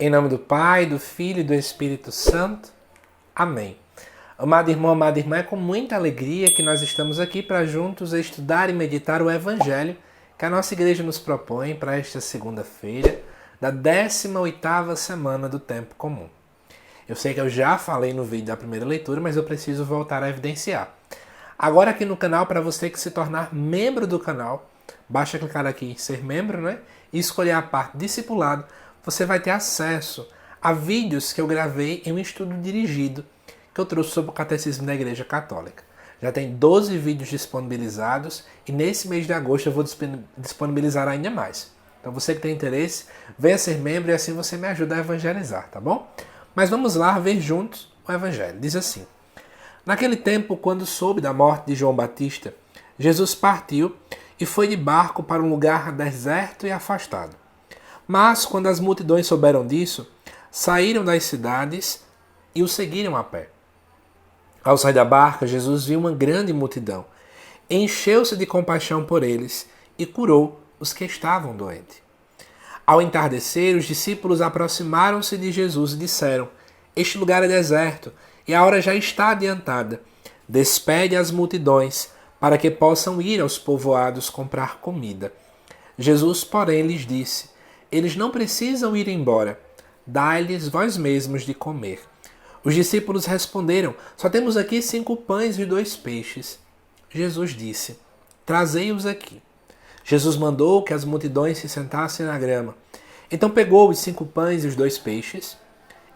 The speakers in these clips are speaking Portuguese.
Em nome do Pai, do Filho e do Espírito Santo. Amém. Amado irmão, amada irmã, é com muita alegria que nós estamos aqui para juntos estudar e meditar o Evangelho que a nossa igreja nos propõe para esta segunda-feira da 18ª semana do Tempo Comum. Eu sei que eu já falei no vídeo da primeira leitura, mas eu preciso voltar a evidenciar. Agora aqui no canal, para você que se tornar membro do canal, basta clicar aqui em ser membro, né? E escolher a parte discipulado. Você vai ter acesso a vídeos que eu gravei em um estudo dirigido que eu trouxe sobre o Catecismo da Igreja Católica. Já tem 12 vídeos disponibilizados e nesse mês de agosto eu vou disponibilizar ainda mais. Então você que tem interesse, venha ser membro e assim você me ajuda a evangelizar, tá bom? Mas vamos lá ver juntos o Evangelho. Diz assim: Naquele tempo, quando soube da morte de João Batista, Jesus partiu e foi de barco para um lugar deserto e afastado. Mas, quando as multidões souberam disso, saíram das cidades e o seguiram a pé. Ao sair da barca, Jesus viu uma grande multidão, encheu-se de compaixão por eles e curou os que estavam doentes. Ao entardecer, os discípulos aproximaram-se de Jesus e disseram: Este lugar é deserto e a hora já está adiantada. Despede as multidões para que possam ir aos povoados comprar comida. Jesus, porém, lhes disse: Eles não precisam ir embora. Dai-lhes vós mesmos de comer. Os discípulos responderam: Só temos aqui 5 pães e 2 peixes. Jesus disse: Trazei-os aqui. Jesus mandou que as multidões se sentassem na grama. Então pegou os 5 pães e os 2 peixes,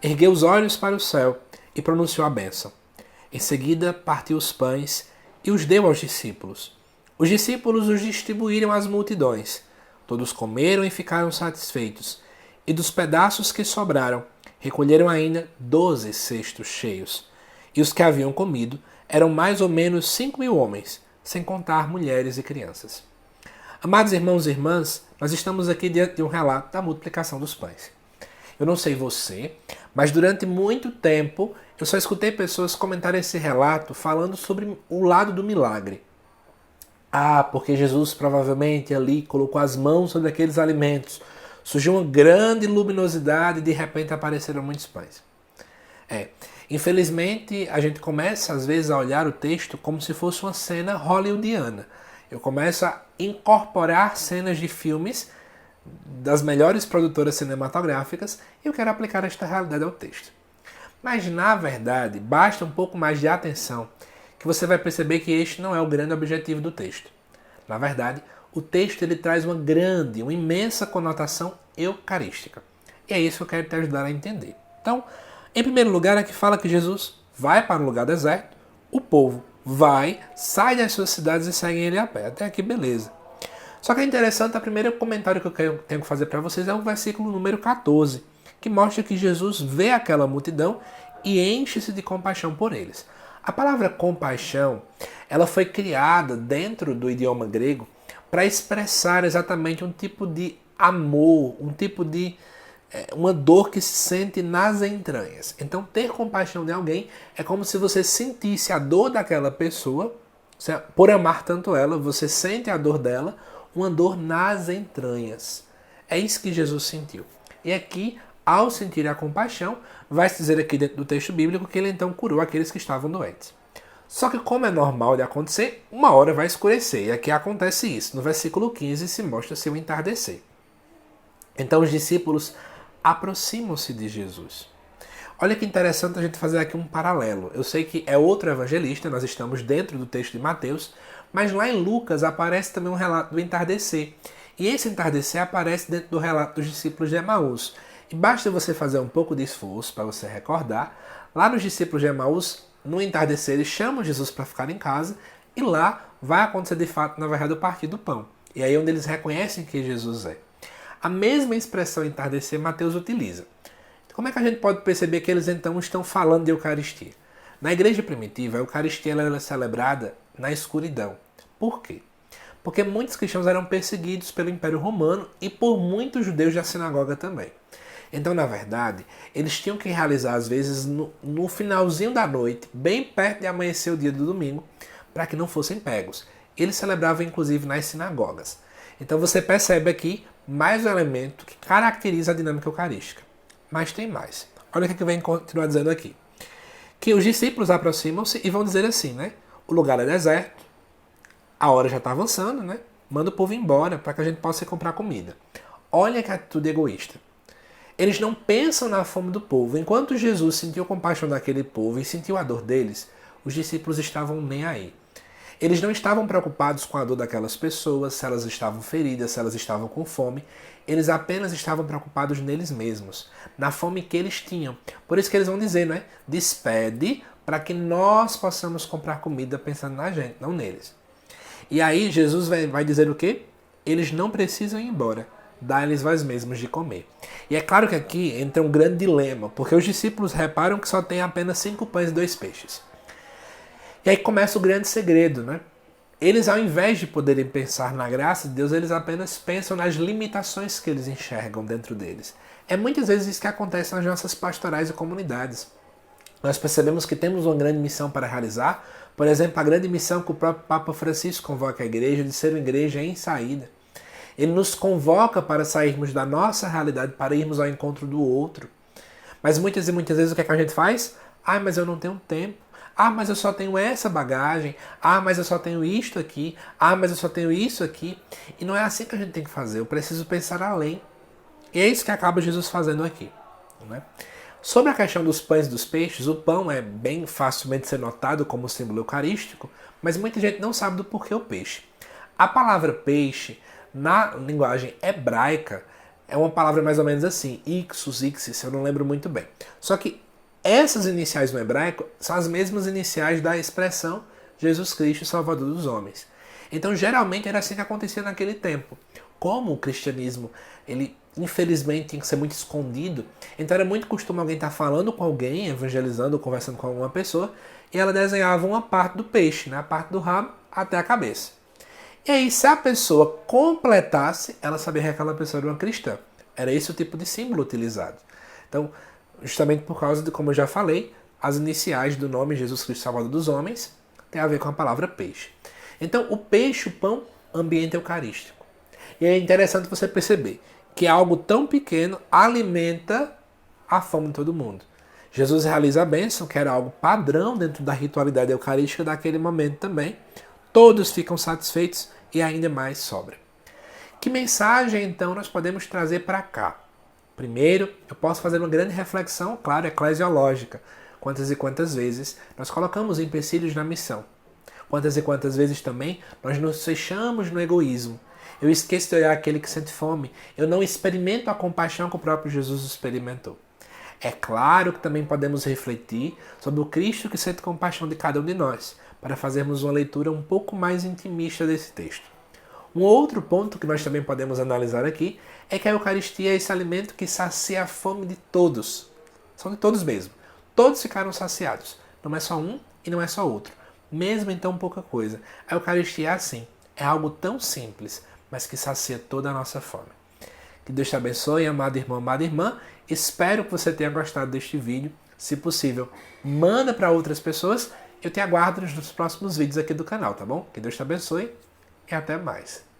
ergueu os olhos para o céu e pronunciou a bênção. Em seguida partiu os pães e os deu aos discípulos. Os discípulos os distribuíram às multidões. Todos comeram e ficaram satisfeitos. E dos pedaços que sobraram, recolheram ainda 12 cestos cheios. E os que haviam comido eram mais ou menos 5.000 homens, sem contar mulheres e crianças. Amados irmãos e irmãs, nós estamos aqui diante de um relato da multiplicação dos pães. Eu não sei você, mas durante muito tempo eu só escutei pessoas comentarem esse relato falando sobre o lado do milagre. Porque Jesus provavelmente ali colocou as mãos sobre aqueles alimentos. Surgiu uma grande luminosidade e de repente apareceram muitos pães. Infelizmente a gente começa às vezes a olhar o texto como se fosse uma cena hollywoodiana. Eu começo a incorporar cenas de filmes das melhores produtoras cinematográficas e eu quero aplicar esta realidade ao texto. Mas na verdade, basta um pouco mais de atenção que você vai perceber que este não é o grande objetivo do texto. Na verdade, o texto ele traz uma imensa conotação eucarística. E é isso que eu quero te ajudar a entender. Então, em primeiro lugar, aqui fala que Jesus vai para um lugar deserto, o povo sai das suas cidades e segue ele a pé. Até aqui, beleza. Só que é interessante, o primeiro comentário que eu tenho que fazer para vocês é o versículo número 14, que mostra que Jesus vê aquela multidão e enche-se de compaixão por eles. A palavra compaixão, ela foi criada dentro do idioma grego para expressar exatamente um tipo de amor, um tipo de uma dor que se sente nas entranhas. Então, ter compaixão de alguém é como se você sentisse a dor daquela pessoa, por amar tanto ela, você sente a dor dela, uma dor nas entranhas. É isso que Jesus sentiu. E aqui, ao sentir a compaixão, vai se dizer aqui dentro do texto bíblico que ele então curou aqueles que estavam doentes. Só que como é normal de acontecer, uma hora vai escurecer. E aqui acontece isso. No versículo 15 se mostra-se o entardecer. Então os discípulos aproximam-se de Jesus. Olha que interessante a gente fazer aqui um paralelo. Eu sei que é outro evangelista, nós estamos dentro do texto de Mateus, mas lá em Lucas aparece também um relato do entardecer. E esse entardecer aparece dentro do relato dos discípulos de Emaús. E basta você fazer um pouco de esforço para você recordar. Lá nos discípulos de Emaús, no entardecer, eles chamam Jesus para ficar em casa. E lá vai acontecer de fato, na verdade, o partir do pão. E aí é onde eles reconhecem que Jesus é. A mesma expressão entardecer Mateus utiliza. Como é que a gente pode perceber que eles então estão falando de Eucaristia? Na igreja primitiva, a Eucaristia era celebrada na escuridão. Por quê? Porque muitos cristãos eram perseguidos pelo Império Romano e por muitos judeus da sinagoga também. Então, na verdade, eles tinham que realizar, às vezes, no finalzinho da noite, bem perto de amanhecer o dia do domingo, para que não fossem pegos. Eles celebravam, inclusive, nas sinagogas. Então, você percebe aqui mais um elemento que caracteriza a dinâmica eucarística. Mas tem mais. Olha o que vem continuar dizendo aqui. Que os discípulos aproximam-se e vão dizer assim, né? O lugar é deserto, a hora já está avançando, né? Manda o povo embora para que a gente possa comprar comida. Olha que atitude egoísta. Eles não pensam na fome do povo. Enquanto Jesus sentiu compaixão daquele povo e sentiu a dor deles, os discípulos estavam nem aí. Eles não estavam preocupados com a dor daquelas pessoas, se elas estavam feridas, se elas estavam com fome. Eles apenas estavam preocupados neles mesmos, na fome que eles tinham. Por isso que eles vão dizer, não é? Despede para que nós possamos comprar comida pensando na gente, não neles. E aí Jesus vai dizer o quê? Eles não precisam ir embora. Dá-lhes vós mesmos de comer. E é claro que aqui entra um grande dilema, porque os discípulos reparam que só tem apenas 5 pães e 2 peixes. E aí começa o grande segredo, né? Eles, ao invés de poderem pensar na graça de Deus, eles apenas pensam nas limitações que eles enxergam dentro deles. É muitas vezes isso que acontece nas nossas pastorais e comunidades. Nós percebemos que temos uma grande missão para realizar, por exemplo, a grande missão que o próprio Papa Francisco convoca a igreja de ser uma igreja em saída. Ele nos convoca para sairmos da nossa realidade, para irmos ao encontro do outro. Mas muitas e muitas vezes o que é que a gente faz? Ah, mas eu não tenho tempo. Ah, mas eu só tenho essa bagagem. Ah, mas eu só tenho isto aqui. Ah, mas eu só tenho isso aqui. E não é assim que a gente tem que fazer. Eu preciso pensar além. E é isso que acaba Jesus fazendo aqui, né? Sobre a questão dos pães e dos peixes, o pão é bem facilmente ser notado como símbolo eucarístico, mas muita gente não sabe do porquê o peixe. A palavra peixe, na linguagem hebraica, é uma palavra mais ou menos assim, ixus, ixis, eu não lembro muito bem. Só que essas iniciais no hebraico são as mesmas iniciais da expressão Jesus Cristo, Salvador dos homens. Então, geralmente, era assim que acontecia naquele tempo. Como o cristianismo, ele infelizmente tinha que ser muito escondido, então era muito costume alguém estar falando com alguém, evangelizando, conversando com alguma pessoa, e ela desenhava uma parte do peixe, né? A parte do rabo até a cabeça. E aí, se a pessoa completasse, ela sabia que aquela pessoa era uma cristã. Era esse o tipo de símbolo utilizado. Então, justamente por causa de, como eu já falei, as iniciais do nome Jesus Cristo Salvador dos homens tem a ver com a palavra peixe. Então, o peixe, o pão, ambiente eucarístico. E é interessante você perceber que algo tão pequeno alimenta a fome de todo mundo. Jesus realiza a bênção, que era algo padrão dentro da ritualidade eucarística daquele momento também. Todos ficam satisfeitos e ainda mais sobra. Que mensagem, então, nós podemos trazer para cá? Primeiro, eu posso fazer uma grande reflexão, claro, eclesiológica. Quantas e quantas vezes nós colocamos empecilhos na missão? Quantas e quantas vezes também nós nos fechamos no egoísmo? Eu esqueço de olhar aquele que sente fome. Eu não experimento a compaixão que o próprio Jesus experimentou. É claro que também podemos refletir sobre o Cristo que sente compaixão de cada um de nós, para fazermos uma leitura um pouco mais intimista desse texto. Um outro ponto que nós também podemos analisar aqui é que a Eucaristia é esse alimento que sacia a fome de todos. São de todos mesmo. Todos ficaram saciados. Não é só um e não é só outro. Mesmo em tão pouca coisa. A Eucaristia é assim. É algo tão simples, mas que sacia toda a nossa fome. Que Deus te abençoe, amado irmão, amada irmã. Espero que você tenha gostado deste vídeo. Se possível, manda para outras pessoas. Eu te aguardo nos próximos vídeos aqui do canal, tá bom? Que Deus te abençoe e até mais.